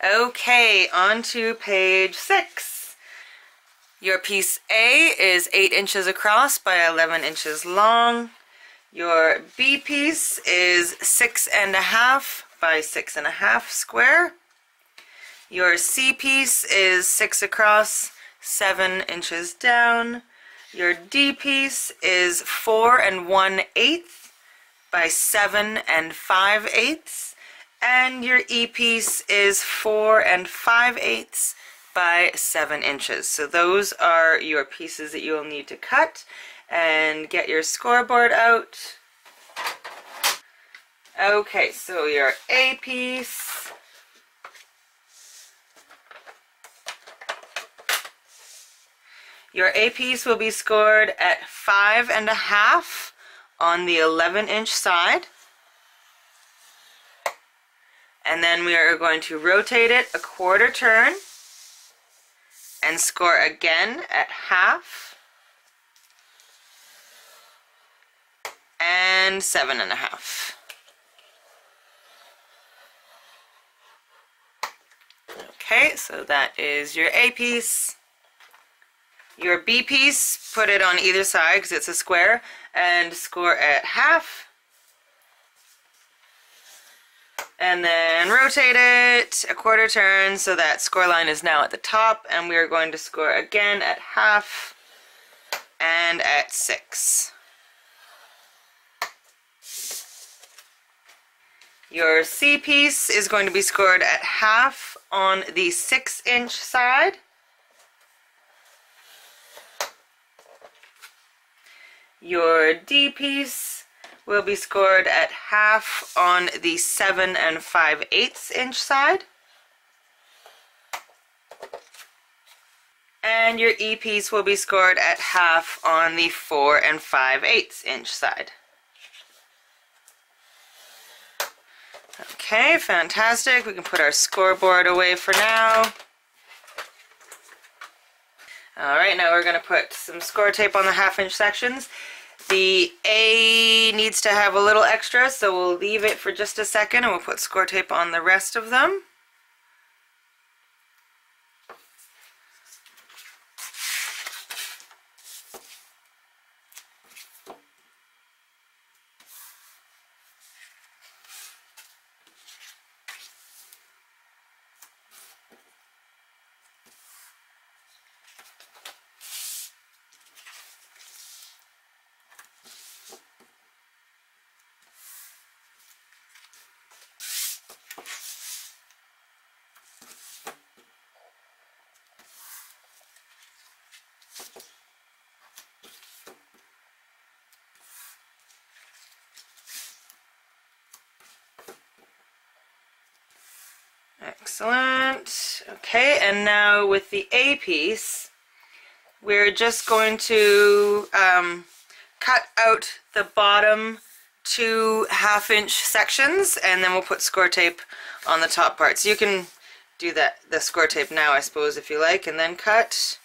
Okay, on to page 6. Your piece A is 8 inches across by 11 inches long. Your B piece is 6.5 by 6.5 square. Your C piece is 6 across, 7 inches down. Your D piece is 4 1/8 by 7 5/8. And your E piece is 4 5/8 by 7 inches. So those are your pieces that you'll need to cut, and get your scoreboard out. Okay, so your A piece, will be scored at 5.5 on the 11-inch side. And then we are going to rotate it a quarter turn and score again at 1/2 and 7.5. Okay, so that is your A piece. Your B piece, put it on either side because it's a square, and score at 1/2. And then rotate it a quarter turn so that score line is now at the top, and we are going to score again at 1/2 and at 6. Your C piece is going to be scored at 1/2 on the 6-inch side. Your D piece will be scored at 1/2 on the 7 5/8 inch side. And your E piece will be scored at 1/2 on the 4 5/8 inch side. Okay, fantastic. We can put our scoreboard away for now. Alright, now we're going to put some score tape on the 1/2-inch sections. The A needs to have a little extra, so we'll leave it for just a second and we'll put score tape on the rest of them. Excellent. Okay, and now with the A piece, we're just going to cut out the bottom 2 1/2-inch sections, and then we'll put score tape on the top part. So you can do the score tape now, I suppose, if you like, and then cut.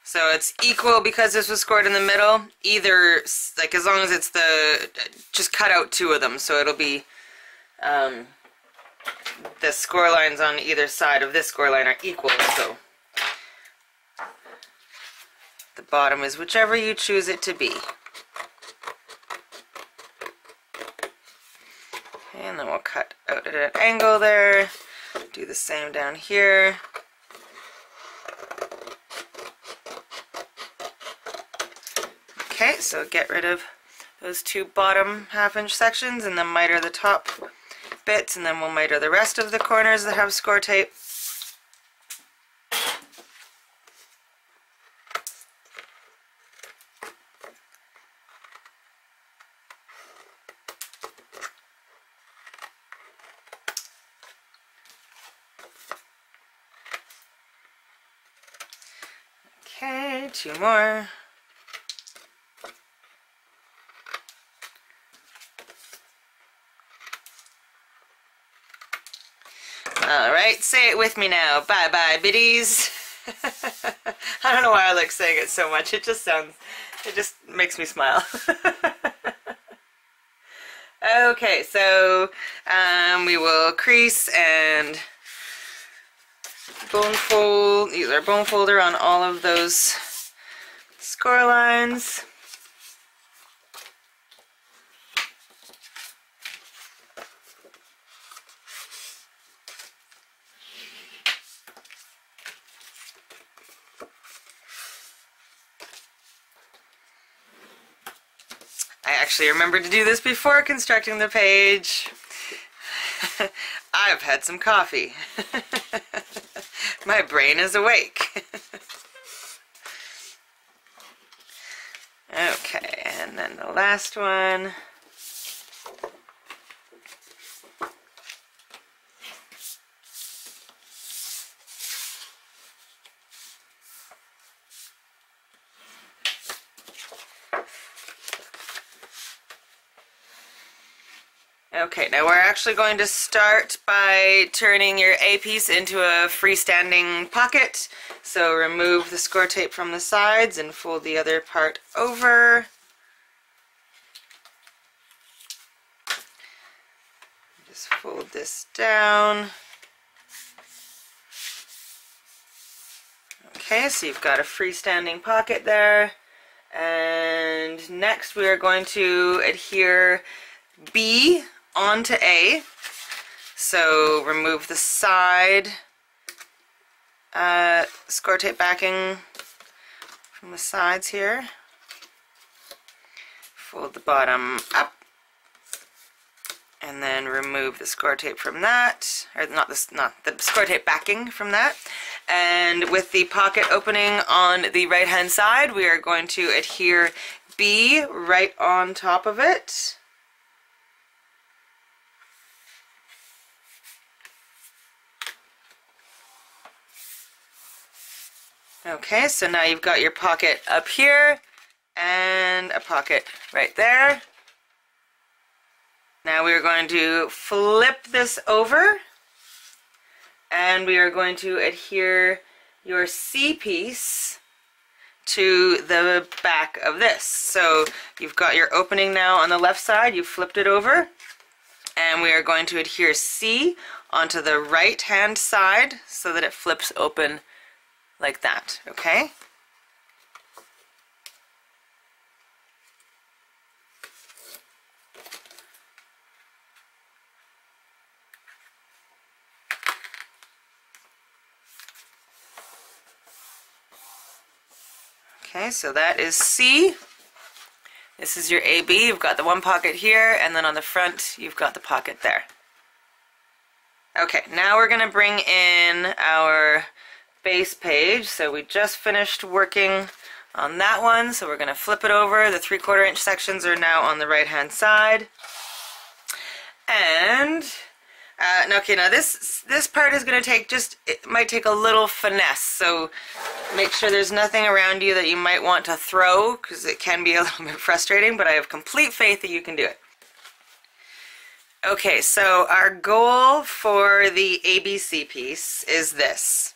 So it's equal because this was scored in the middle. Either, like, as long as it's just cut out 2 of them, so it'll be the score lines on either side of this score line are equal, so the bottom is whichever you choose it to be. And then we'll cut out at an angle there. Do the same down here. Okay, so get rid of those 2 bottom 1/2-inch sections and then miter the top bits, and then we'll miter the rest of the corners that have score tape. Okay, 2 more. Alright, say it with me now. Bye-bye, biddies. I don't know why I like saying it so much. It just sounds It just makes me smile. Okay, so we will crease and bone fold, use our bone folder on all of those score lines. I actually remembered to do this before constructing the page. I've had some coffee. My brain is awake. Okay, and then the last one. Okay, now we're actually going to start by turning your A piece into a freestanding pocket. So remove the score tape from the sides and fold the other part over. Just fold this down. Okay, so you've got a freestanding pocket there. And next we are going to adhere B onto A. So remove the side score tape backing from the sides here. Fold the bottom up. And then remove the score tape from that, or not the score tape backing from that. And with the pocket opening on the right hand side, we are going to adhere B right on top of it. Okay, so now you've got your pocket up here and a pocket right there. Now we are going to flip this over and we are going to adhere your C piece to the back of this. So you've got your opening now on the left side, you've flipped it over, and we are going to adhere C onto the right hand side so that it flips open like that, okay? Okay, so that is C. This is your AB. You've got the one pocket here, and then on the front you've got the pocket there. Okay, now we're going to bring in our base page. So we just finished working on that one, so we're going to flip it over. The 3/4 inch sections are now on the right hand side. And okay, now this part is going to take it might take a little finesse, so make sure there's nothing around you that you might want to throw, because it can be a little bit frustrating, but I have complete faith that you can do it. Okay, so our goal for the ABC piece is this.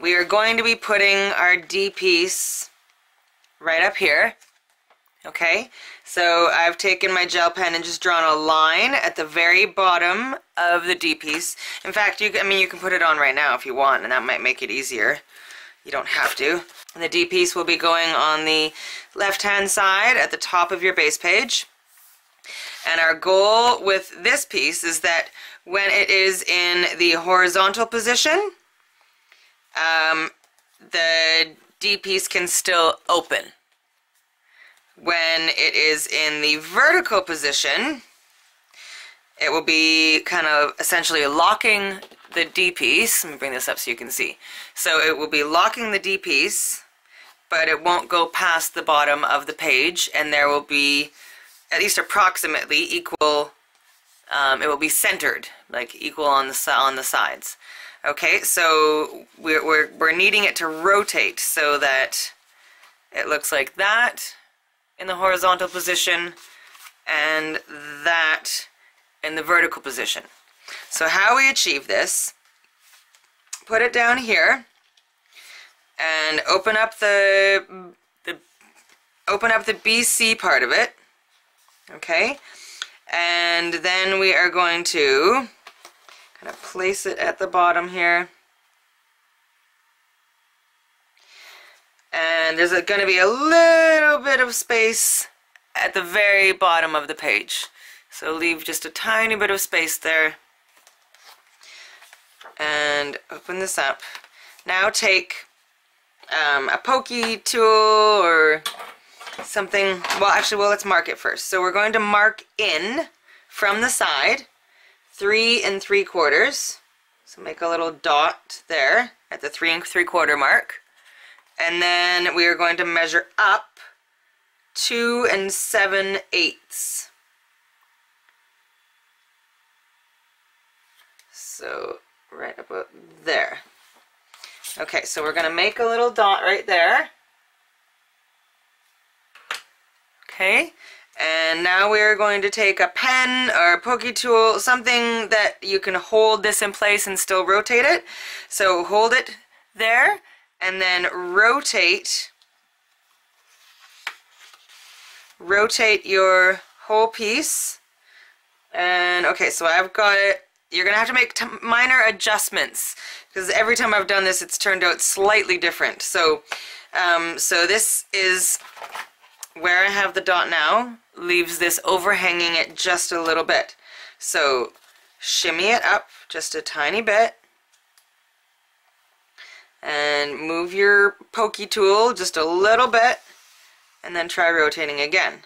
We are going to be putting our D piece right up here. Okay, so I've taken my gel pen and just drawn a line at the very bottom of the D piece. In fact, you can put it on right now if you want, and that might make it easier. You don't have to. And the D piece will be going on the left-hand side at the top of your base page. And our goal with this piece is that when it is in the horizontal position, the D piece can still open. When it is in the vertical position, it will be kind of essentially locking the D piece. Let me bring this up so you can see. So it will be locking the D piece, but it won't go past the bottom of the page, and there will be at least approximately equal, it will be centered, like equal on the sides. Okay, so we're needing it to rotate so that it looks like that in the horizontal position and that in the vertical position. So how we achieve this, put it down here and open up the open up the BC part of it, okay? And then we are going to kind of place it at the bottom here. And there's going to be a little bit of space at the very bottom of the page. So leave just a tiny bit of space there. And open this up. Now take a pokey tool or something. Well, actually, let's mark it first. So we're going to mark in from the side 3 3/4. So make a little dot there at the 3 3/4 mark. And then we are going to measure up 2 7/8. So right about there. Okay, so we're going to make a little dot right there. Okay, and now we're going to take a pen or a pokey tool, something that you can hold this in place and still rotate it. So hold it there and then rotate your whole piece. And okay, so I've got it. You're gonna have to make minor adjustments because every time I've done this it's turned out slightly different. So so this is where I have the dot now, leaves this overhanging it just a little bit. So shimmy it up just a tiny bit and move your pokey tool just a little bit and then try rotating again.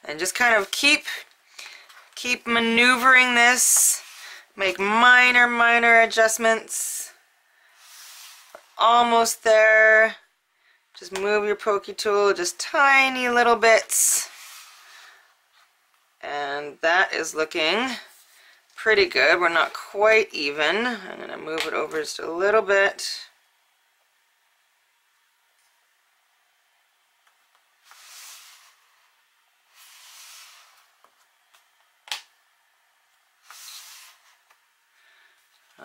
And just kind of keep maneuvering this, make minor adjustments. Almost there. Just move your pokey tool just tiny little bits. And that is looking pretty good. We're not quite even. I'm going to move it over just a little bit.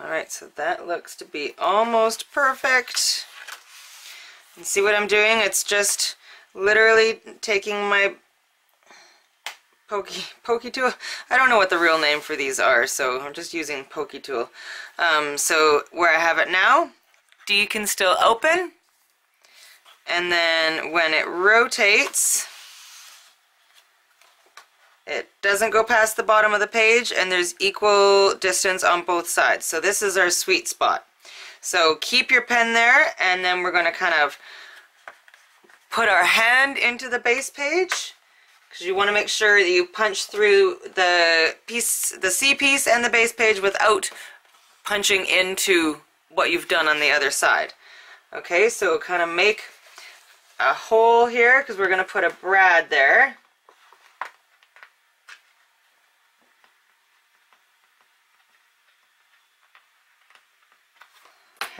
Alright, so that looks to be almost perfect. And see what I'm doing? It's just literally taking my pokey tool. I don't know what the real name for these are, so I'm just using pokey tool. So where I have it now, D can still open. And then when it rotates, it doesn't go past the bottom of the page, and there's equal distance on both sides. So this is our sweet spot. So keep your pen there, and then we're going to kind of put our hand into the base page, because you want to make sure that you punch through the piece, the C piece and the base page without punching into what you've done on the other side. Okay, so kind of make a hole here, because we're going to put a brad there.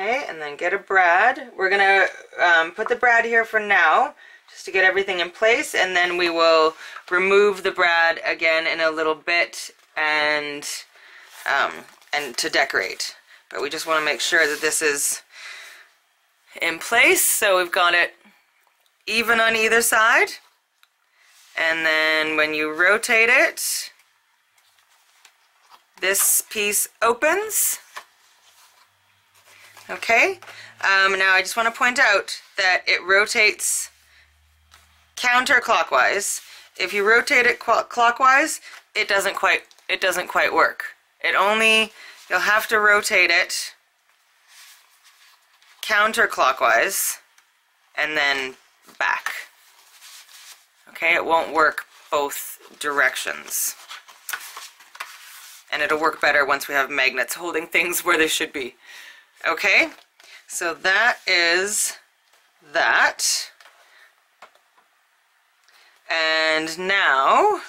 Okay, and then get a brad. We're going to put the brad here for now, just to get everything in place, and then we will remove the brad again in a little bit and to decorate. But we just want to make sure that this is in place, so we've got it even on either side. And then when you rotate it, this piece opens. Okay, now I just want to point out that it rotates counterclockwise. If you rotate it clockwise, it doesn't quite work. You'll have to rotate it counterclockwise and then back. Okay, it won't work both directions. And it'll work better once we have magnets holding things where they should be. Okay, so that is that. And now,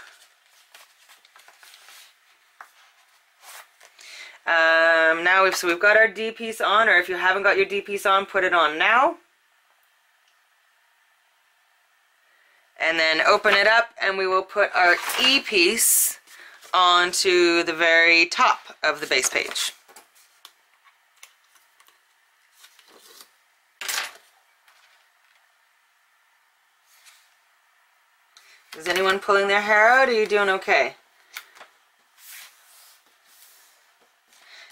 so we've got our D piece on, or if you haven't got your D piece on, put it on now. And then open it up, and we will put our E piece onto the very top of the base page. Is anyone pulling their hair out, or are you doing okay?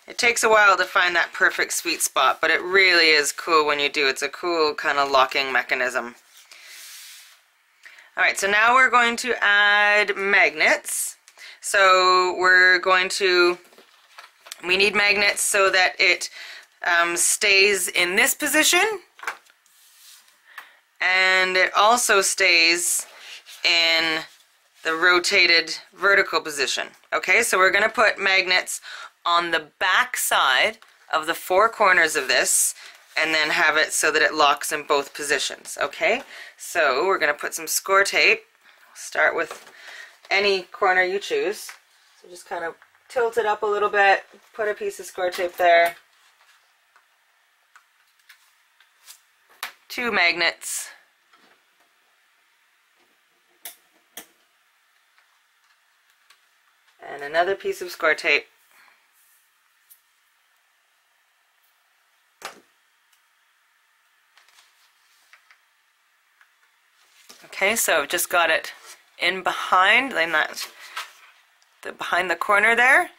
It takes a while to find that perfect sweet spot, but it really is cool when you do. It's a cool kind of locking mechanism. Alright, so now we're going to add magnets. So we need magnets so that it stays in this position, and it also stays in the rotated vertical position. Okay, so we're going to put magnets on the back side of the four corners of this, and then have it so that it locks in both positions. Okay, so we're going to put some score tape. Start with any corner you choose. So just kind of tilt it up a little bit, put a piece of score tape there. 2 magnets. And another piece of score tape. Okay, so I've just got it in behind, behind the corner there.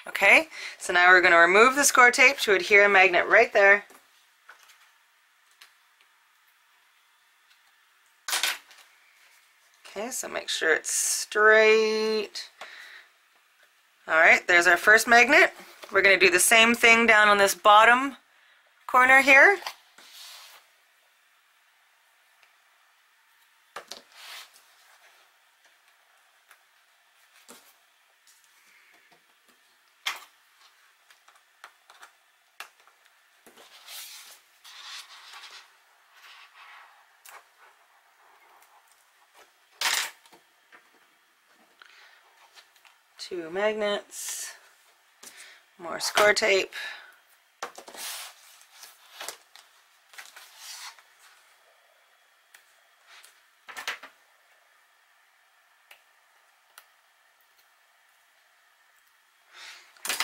Okay, so now we're going to remove the score tape to adhere a magnet right there. Okay, so make sure it's straight. Alright, there's our first magnet. We're going to do the same thing down on this bottom corner here. Two magnets, more score tape.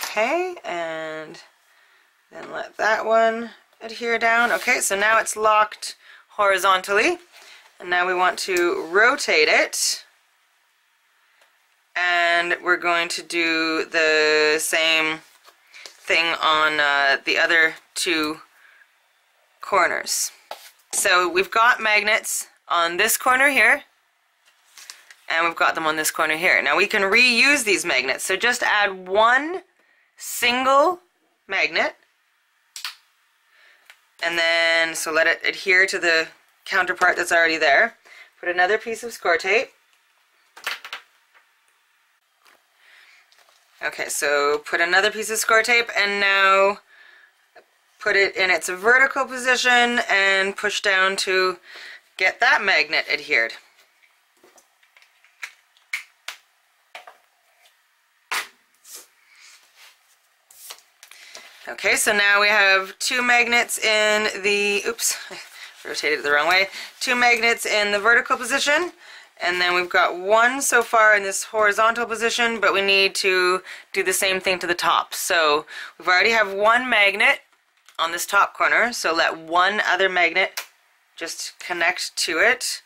Okay, and then let that one adhere down. Okay, so now it's locked horizontally, and now we want to rotate it. And we're going to do the same thing on the other 2 corners. So we've got magnets on this corner here, and we've got them on this corner here. Now we can reuse these magnets, so just add 1 single magnet, and then so let it adhere to the counterpart that's already there. Put another piece of score tape. Okay, so put another piece of score tape, and now put it in its vertical position and push down to get that magnet adhered. Okay, so now we have 2 magnets in the, oops, I rotated it the wrong way, 2 magnets in the vertical position. And then we've got 1 so far in this horizontal position, but we need to do the same thing to the top. So we've already have 1 magnet on this top corner, so let 1 other magnet just connect to it.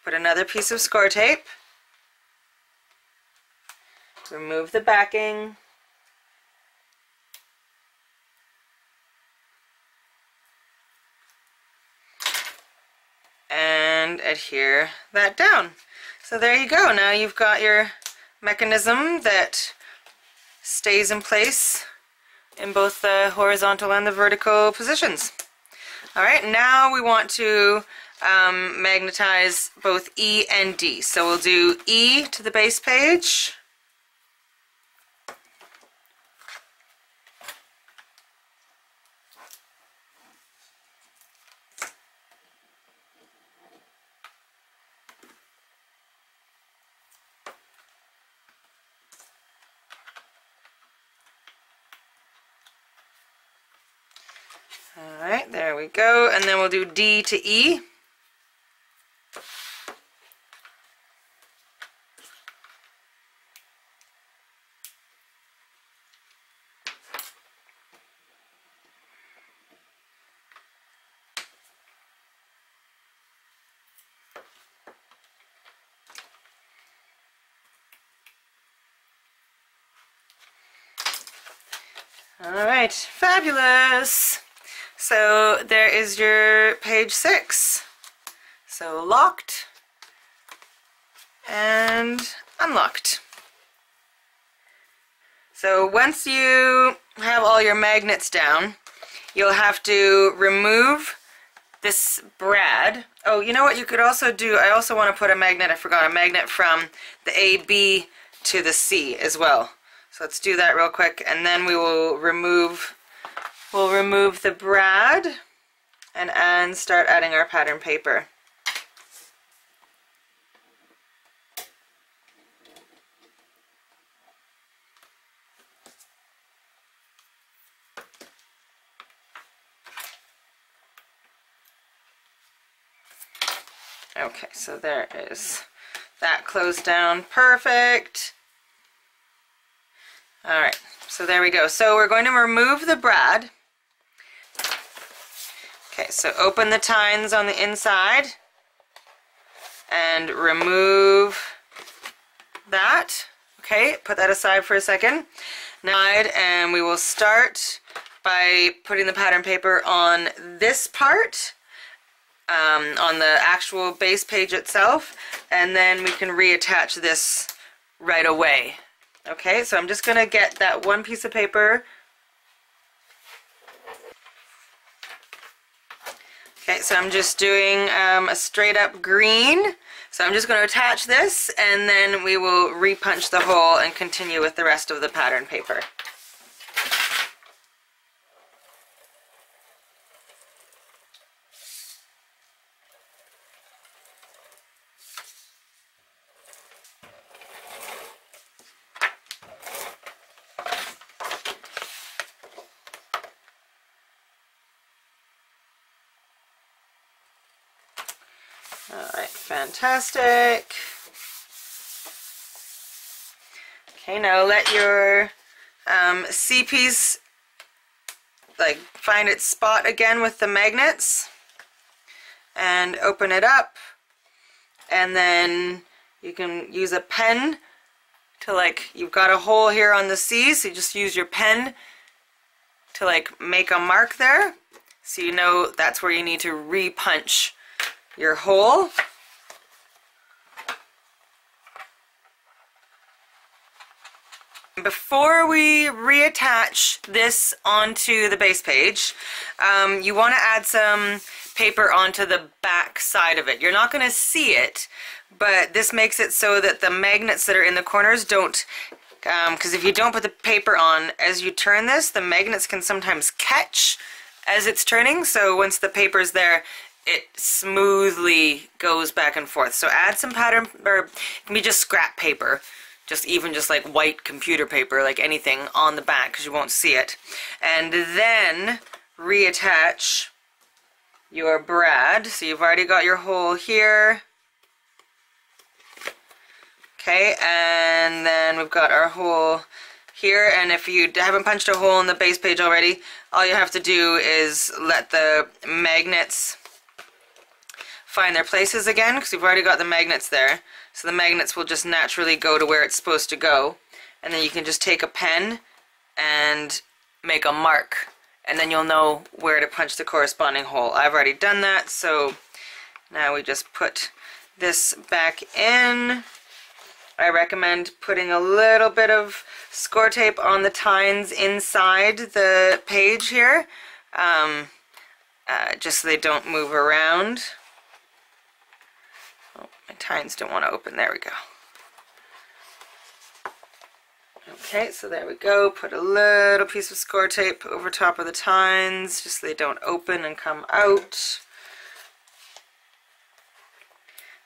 Put another piece of score tape. Remove the backing. And adhere that down. So there you go. Now you've got your mechanism that stays in place in both the horizontal and the vertical positions. Alright, now we want to magnetize both E and D. So we'll do E to the base page. Alright, there we go, and then we'll do D to E. All right, fabulous. So there is your page 6. So locked and unlocked. So once you have all your magnets down, you'll have to remove this brad. Oh, you know what you could also do? I also want to put a magnet, I forgot, a magnet from the AB to the C as well. So let's do that real quick, and then we will remove the brad and start adding our pattern paper. Okay, so there is that closed down. Perfect. All right, so there we go. So we're going to remove the brad. Okay, so open the tines on the inside and remove that. Okay, put that aside for a second. Now, and we will start by putting the pattern paper on this part. On the actual base page itself, and then we can reattach this right away. Okay, so I'm just going to get that one piece of paper. Okay, so I'm just doing a straight up green. So I'm just going to attach this, and then we will repunch the hole and continue with the rest of the pattern paper. Alright, fantastic. Okay, now let your C piece find its spot again with the magnets and open it up, and then you can use a pen to you've got a hole here on the C, so you just use your pen to make a mark there, so you know that's where you need to re-punch your hole. Before we reattach this onto the base page, you want to add some paper onto the back side of it. You're not going to see it, but this makes it so that the magnets that are in the corners don't, because if you don't put the paper on as you turn this, the magnets can sometimes catch as it's turning, so once the paper's there, it smoothly goes back and forth. So add some pattern, or it can be just scrap paper, even just like white computer paper, like anything on the back, because you won't see it. And then reattach your brad. So you've already got your hole here. Okay, and then we've got our hole here, and if you haven't punched a hole in the base page already, all you have to do is let the magnets find their places again, because you've already got the magnets there. So the magnets will just naturally go to where it's supposed to go, and then you can just take a pen and make a mark, and then you'll know where to punch the corresponding hole. I've already done that, so now we just put this back in. I recommend putting a little bit of score tape on the tines inside the page here, just so they don't move around. Oh, my tines don't want to open. There we go. Okay, so there we go. Put a little piece of score tape over top of the tines, just so they don't open and come out.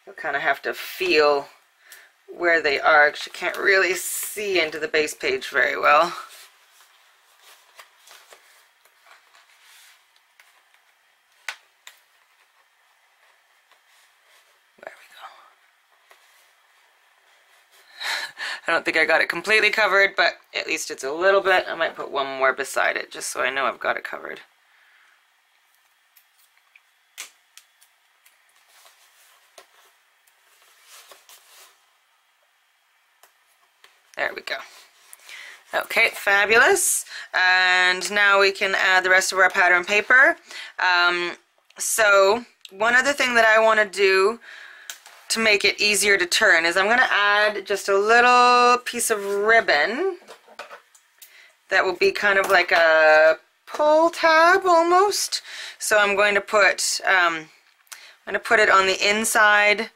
You'll kind of have to feel where they are, because you can't really see into the base page very well. There we go. I don't think I got it completely covered, but at least it's a little bit. I might put one more beside it, just so I know I've got it covered. There we go. Okay, fabulous. And now we can add the rest of our pattern paper. So one other thing that I want to do to make it easier to turn is I'm going to add just a little piece of ribbon that will be kind of like a pull tab almost. So I'm going to put it on the inside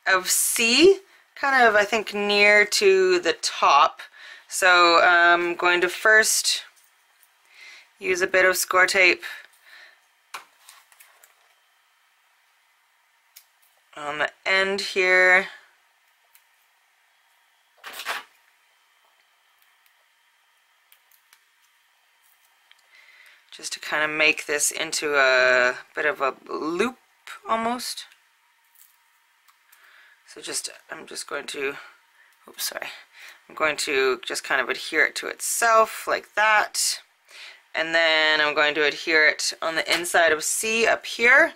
of C, kind of I think near to the top. So I'm going to first use a bit of score tape on the end here. Just to kind of make this into a bit of a loop almost. So I'm just going to, oops, sorry. I'm going to just kind of adhere it to itself like that. And then I'm going to adhere it on the inside of C up here.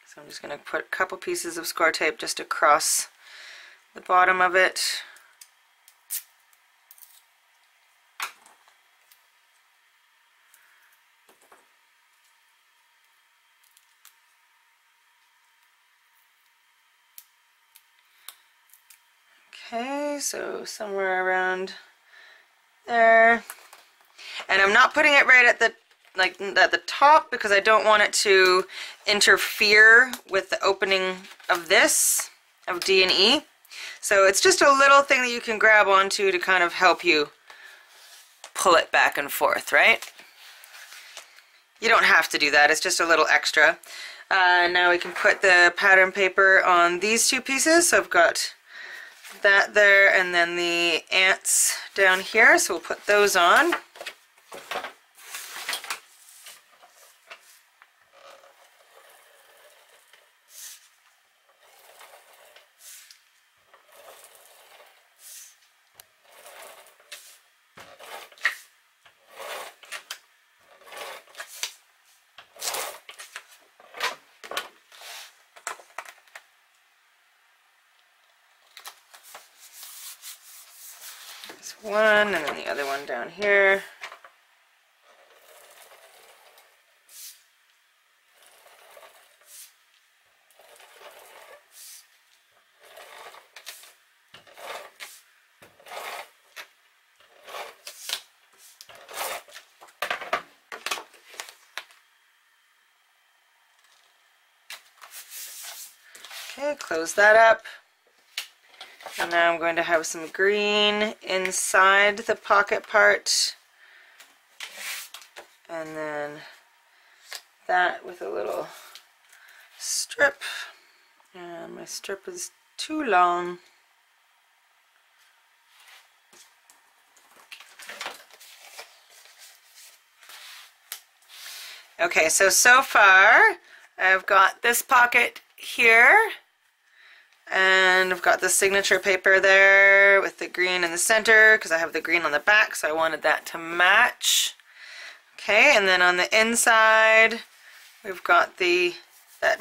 So I'm just going to put a couple pieces of score tape just across the bottom of it. Okay, so somewhere around there. And I'm not putting it right at the top because I don't want it to interfere with the opening of this, of D and E. So it's just a little thing that you can grab onto to kind of help you pull it back and forth, right? You don't have to do that, it's just a little extra. Now we can put the pattern paper on these two pieces. So I've got that there and then the ants down here, so we'll put those on. One and then the other one down here. Okay, close that up. And now I'm going to have some green inside the pocket part. And then that with a little strip. And my strip is too long. Okay, so far I've got this pocket here. And I've got the signature paper there with the green in the center because I have the green on the back, so I wanted that to match. Okay, and then on the inside we've got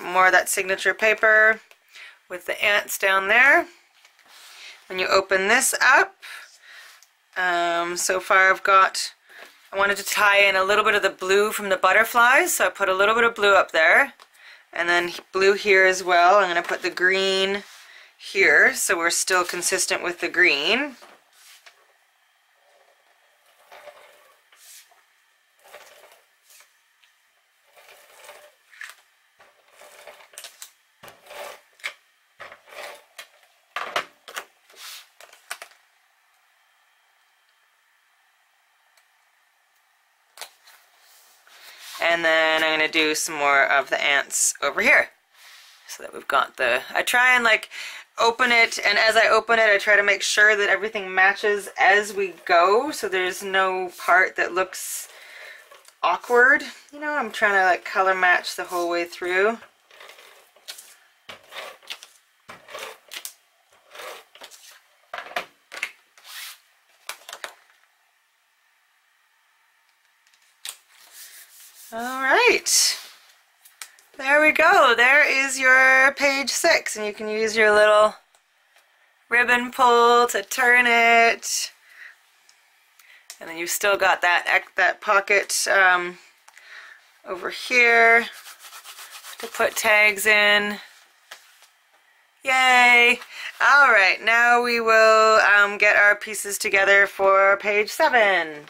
more of that signature paper with the ants down there. When you open this up, so far I wanted to tie in a little bit of the blue from the butterflies, so I put a little bit of blue up there. And then blue here as well. I'm going to put the green here, so we're still consistent with the green. And then I'm going to do some more of the ants over here. So that we've got I try and like open it, and as I open it I try to make sure that everything matches as we go, so there's no part that looks awkward. You know, I'm trying to like color match the whole way through. Alright, there we go. There is your page 6, and you can use your little ribbon pull to turn it. And then you've still got that pocket over here to put tags in. Yay! Alright, now we will get our pieces together for page 7.